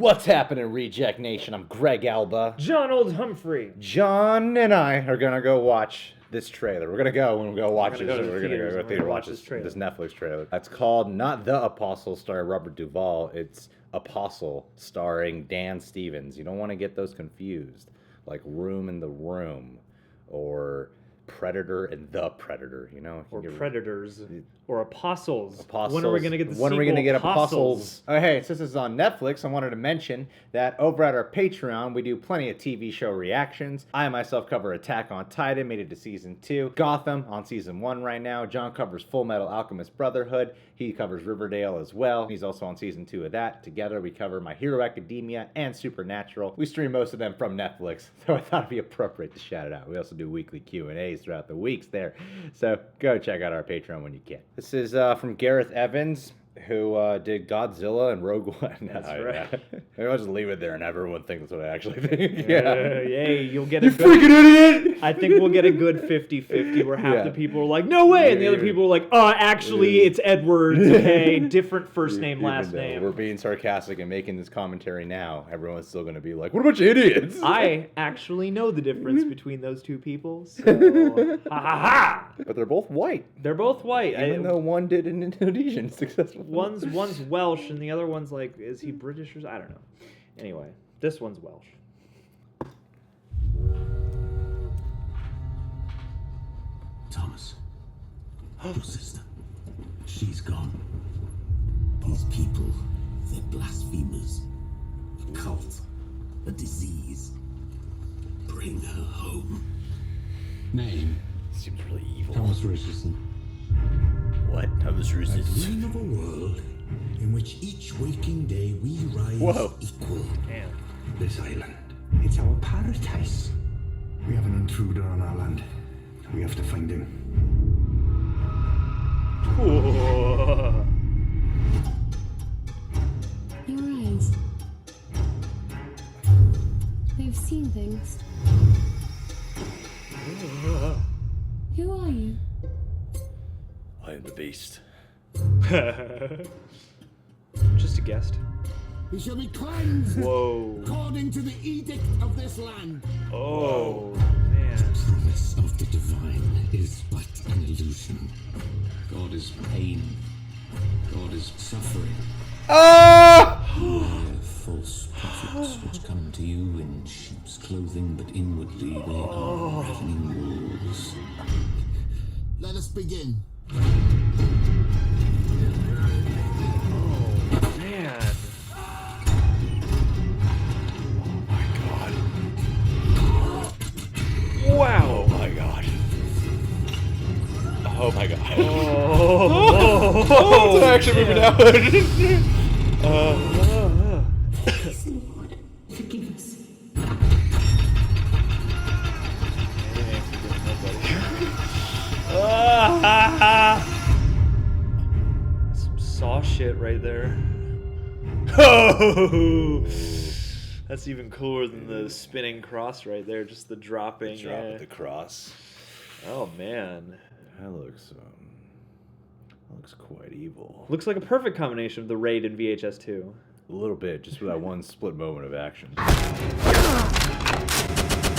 What's happening, Reject Nation? I'm Greg Alba. John Old Humphrey. John and I are gonna go watch this trailer. We're gonna go and we're gonna go to theater watch this Netflix trailer. That's called not The Apostle starring Robert Duvall. It's Apostle starring Dan Stevens. You don't want to get those confused, like Room in the Room, or Predator and the Predator. You know, or Predators, or Apostles. When are we gonna get the When sequel? are we gonna get Apostles? Oh, hey, since this is on Netflix, I wanted to mention that over at our Patreon, we do plenty of TV show reactions. I myself cover Attack on Titan, made it to season 2. Gotham on season 1 right now. John covers Full Metal Alchemist Brotherhood. He covers Riverdale as well. He's also on season 2 of that. Together, we cover My Hero Academia and Supernatural. We stream most of them from Netflix, so I thought it'd be appropriate to shout it out. We also do weekly Q&As throughout the weeks there, so go check out our Patreon when you can. This is from Gareth Evans, who did Godzilla and Rogue One. That's right. Maybe I'll just leave it there and everyone think that's what I actually think. Hey, you'll get a You good... freaking idiot! I think we'll get a good 50-50 where half the people are like, no way, and the other people are like, actually, it's Edwards, okay, different first name, last name. We're being sarcastic and making this commentary now. Everyone's still going to be like, what a bunch of idiots! I actually know the difference between those two people, so ha ha ha! But they're both white. They're both white. Even though one did an Indonesian successful. One's Welsh and the other one's like, is he British or I don't know. Anyway, this one's Welsh. Thomas, your sister, she's gone. These people, they're blasphemers. A cult, a disease. Bring her home. Name? Seems really evil. Thomas Richardson. What? Thomas I Richardson? dream of a world in which each waking day we rise equal. Damn. This island, it's our paradise. We have an intruder on our land. We have to find him. Your eyes. They've seen things. Who are you? I am the beast. Just a guest. He shall be cleansed Whoa. according to the edict of this land. Oh, man. The promise of the divine is but an illusion. God is pain. God is suffering. Beware false prophets which come to you in sheep's clothing, but inwardly they are ravening wolves. Let us begin. Man. Wow. Oh my god. Oh my god. Oh, it's actually moving out. Please, Lord, forgive us. Some saw shit right there. Oh, that's even cooler than the spinning cross right there. Just the dropping. Drop with the cross. Oh man, That looks quite evil. looks like a perfect combination of the Raid and VHS 2. A little bit, just for that one split moment of action. I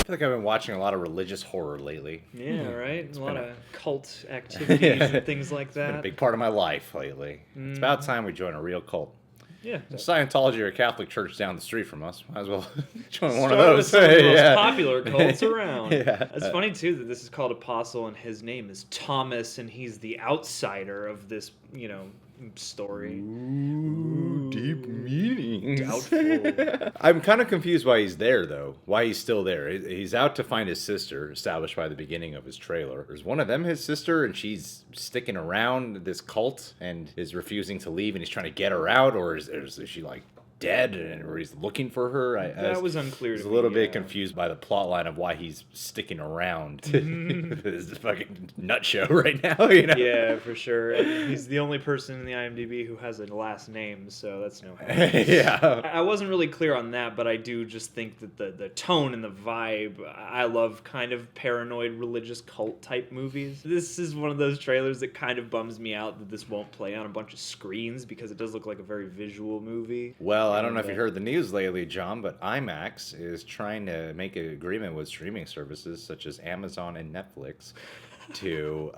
feel like I've been watching a lot of religious horror lately. Yeah, right. A lot been of cult activities and things like It's been a that. big part of my life lately. It's about time we join a real cult. Yeah. Scientology or a Catholic church down the street from us. Might as well join one of Start with those. some of the most Yeah. popular cults around. Yeah. It's funny too that this is called Apostle and his name is Thomas and he's the outsider of this, story. Ooh, deep meanings. Doubtful. I'm kind of confused why he's there, though. Why he's still there. He's out to find his sister, established by the beginning of his trailer. Is one of them his sister, and she's sticking around this cult and is refusing to leave, and he's trying to get her out, or is she like dead, or he's looking for her? That was unclear. I was to a little me, bit yeah. confused by the plot line of why he's sticking around to this fucking nut show right now. Yeah, for sure. And he's the only person in the IMDb who has a last name, so that's no help. Yeah. I wasn't really clear on that, but I do just think that the tone and the vibe, I love kind of paranoid religious cult type movies. This is one of those trailers that kind of bums me out that this won't play on a bunch of screens because it does look like a very visual movie. Well, Well, I don't know if you heard the news lately, John, but IMAX is trying to make an agreement with streaming services such as Amazon and Netflix to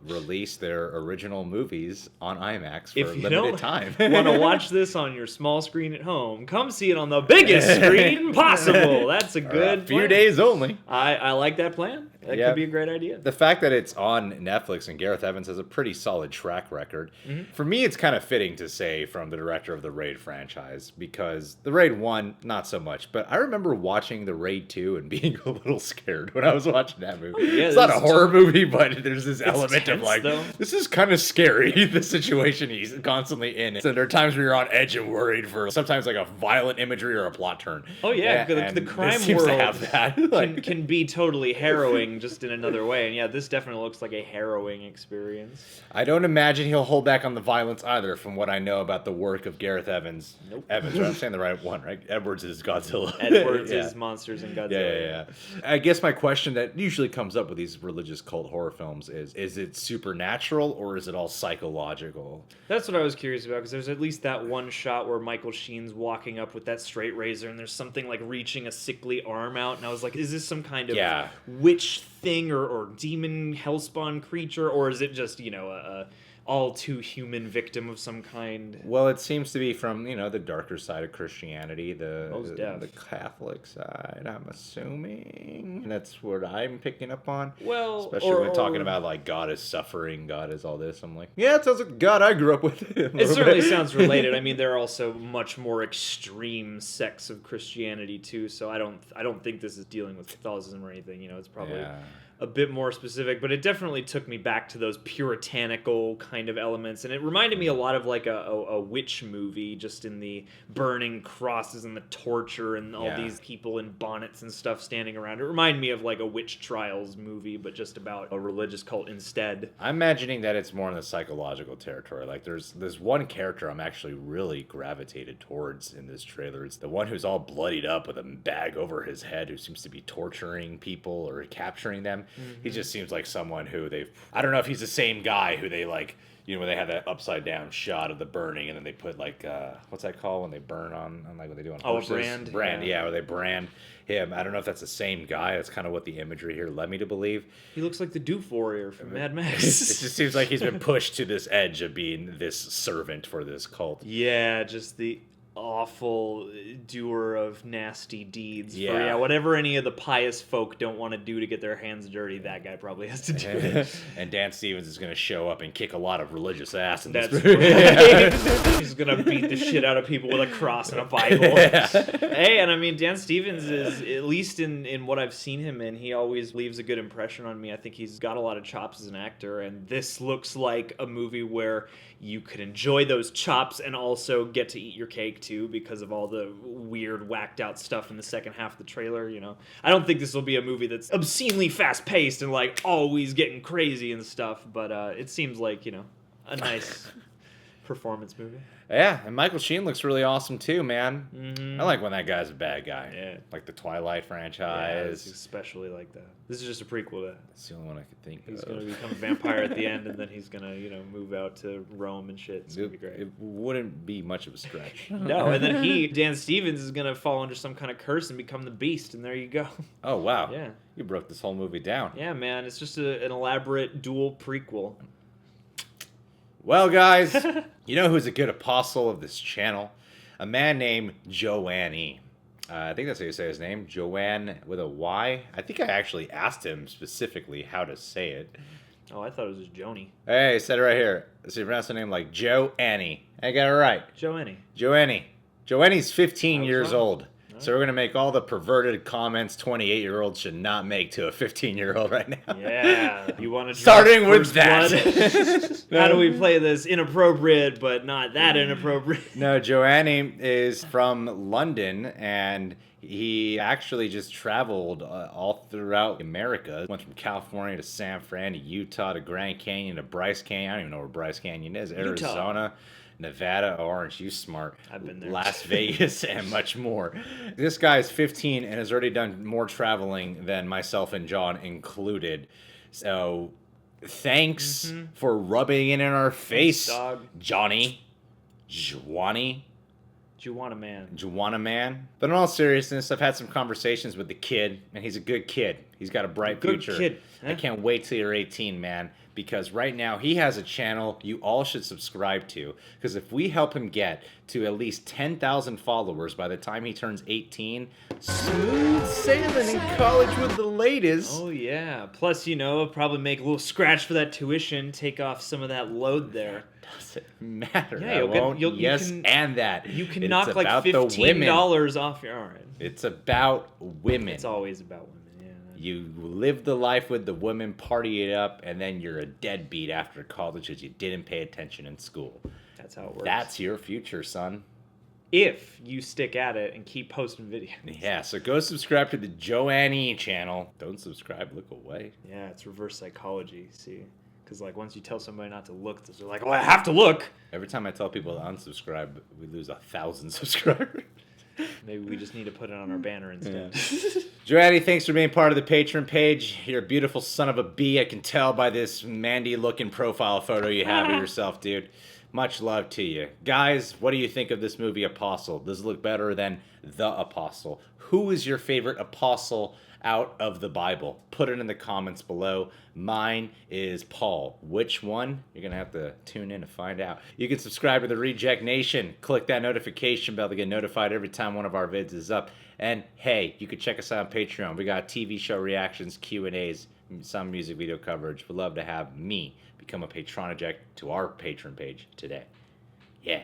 release their original movies on IMAX for a limited time. Want to watch this on your small screen at home? Come see it on the biggest screen possible. That's a good a few plan. days only. I like that plan. That Yeah. could be a great idea. The fact that it's on Netflix and Gareth Evans has a pretty solid track record. For me, it's kind of fitting to say from the director of the Raid franchise, because the Raid 1, not so much. But I remember watching the Raid 2 and being a little scared when I was watching that movie. yeah, it's not a there's horror movie, but there's this element of tense, like, though. this is kind of scary, the situation he's constantly in. So there are times where you're on edge and worried for sometimes like a violent imagery or a plot turn. Oh yeah, the and crime this seems world to have that. Like, can be totally harrowing just in another way. And yeah, this definitely looks like a harrowing experience. I don't imagine he'll hold back on the violence either, from what I know about the work of Gareth Evans. Nope. Evans, right? I'm saying the right one, right? Edwards is Godzilla. Edwards Yeah. is Monsters and Godzilla. Yeah. I guess my question that usually comes up with these religious cult horror films is it supernatural or is it all psychological? That's what I was curious about, because there's at least that one shot where Michael Sheen's walking up with that straight razor and there's something like reaching a sickly arm out, and I was like, is this some kind of witch thing or demon hellspawn creature, or is it just, a all too human victim of some kind? Well, it seems to be from, the darker side of Christianity, Most the def. Catholic side, I'm assuming. That's what I'm picking up on. Well, especially when talking about like God is suffering, God is all this. I'm like, yeah, it sounds like God I grew up with. It certainly sounds related. I mean, there are also much more extreme sects of Christianity too, so I don't think this is dealing with Catholicism or anything. It's probably a bit more specific, but it definitely took me back to those puritanical kind of elements, and it reminded me a lot of like a witch movie, just in the burning crosses and the torture and all these people in bonnets and stuff standing around. It reminded me of like a witch trials movie, but just about a religious cult instead. I'm imagining that it's more in the psychological territory. Like there's one character I'm actually really gravitated towards in this trailer. It's the one who's all bloodied up with a bag over his head, who seems to be torturing people or capturing them. He just seems like someone who I don't know if he's the same guy who they like, when they have that upside down shot of the burning and then they put like, what's that called when they burn on like what they do on horses? A brand. Where they brand him. I don't know if that's the same guy. That's kind of what the imagery here led me to believe. He looks like the Doof Warrior from Mad Max. It just seems like he's been pushed to this edge of being this servant for this cult. Yeah, just the awful doer of nasty deeds. Yeah. Whatever any of the pious folk don't want to do to get their hands dirty, that guy probably has to do it. And Dan Stevens is going to show up and kick a lot of religious ass in this That's movie. right. He's gonna beat the shit out of people with a cross and a Bible. Hey, and I mean, Dan Stevens is, at least in what I've seen him in, he always leaves a good impression on me. I think he's got a lot of chops as an actor, and this looks like a movie where you could enjoy those chops and also get to eat your cake too, because of all the weird, whacked out stuff in the second half of the trailer. I don't think this will be a movie that's obscenely fast paced and like always getting crazy and stuff, but it seems like a nice performance movie. Yeah, and Michael Sheen looks really awesome too, man. Mm-hmm. I like when that guy's a bad guy. Yeah. Like the Twilight Yeah, franchise. it's especially like that. This is just a prequel to that. That's the only one I could think He's of. going to become a vampire at the end, and then he's going to, move out to Rome and shit. It's going to be great. It wouldn't be much of a stretch. No, and then Dan Stevens, is going to fall under some kind of curse and become the Beast, and there you go. Oh, wow. Yeah. You broke this whole movie down. Yeah, man, it's just an elaborate dual prequel. Well, guys, you know who's a good apostle of this channel? A man named Joanne. I think that's how you say his name. Joanne with a Y. I think I actually asked him specifically how to say it. Oh, I thought it was just Joni. Hey, he said it right here. So you pronounce the name like Joanne. I got it right. Joanne. Joanne's 15 years wrong. old. So we're going to make all the perverted comments 28-year-olds should not make to a 15-year-old right now. Yeah. You want to Starting with that. How do we play this inappropriate, but not that inappropriate? No, Joanne is from London, and he actually just traveled all throughout America. Went from California to San Fran to Utah to Grand Canyon to Bryce Canyon. I don't even know where Bryce Canyon is. Arizona. Nevada, Orange, you smart. I've been there. Las Vegas, and much more. This guy's 15 and has already done more traveling than myself and John included. So, thanks for rubbing it in our face, dog. Johnny. Juwana man. Juwana man. But in all seriousness, I've had some conversations with the kid, and he's a good kid. He's got a bright Good future. kid, I huh? can't wait till you're 18, man, because right now he has a channel you all should subscribe to. Because if we help him get to at least 10,000 followers by the time he turns 18, smooth sailing in college with the ladies. Oh yeah. Plus, probably make a little scratch for that tuition, take off some of that load there. Doesn't matter. Yeah, I you'll get- won't. you'll- you yes, can- and that. You can It's knock like about the women. $15 off your. All right. It's about women. It's always about women. Yeah. You live the life with the women, party it up, and then you're a deadbeat after college because you didn't pay attention in school. That's how it works. That's your future, son. if you stick at it and keep posting videos. Yeah, so go subscribe to the Joanne E channel. Don't subscribe, look away. Yeah, it's reverse psychology, see? Because, like, once you tell somebody not to look, they're like, oh, I have to look. Every time I tell people to unsubscribe, we lose 1,000 subscribers. Maybe we just need to put it on our banner instead. Joanne, thanks for being part of the Patreon page. You're a beautiful son of a bee. I can tell by this Mandy-looking profile photo you have of yourself, dude. Much love to you. Guys, what do you think of this movie, Apostle? Does it look better than The Apostle? Who is your favorite apostle out of the Bible? Put it in the comments below. Mine is Paul. Which one? You're going to have to tune in to find out. You can subscribe to the Reject Nation. Click that notification bell to get notified every time one of our vids is up. And hey, you can check us out on Patreon. We got TV show reactions, Q&As, some music video coverage. We'd love to have me become a patronage to our Patreon page today. Yeah.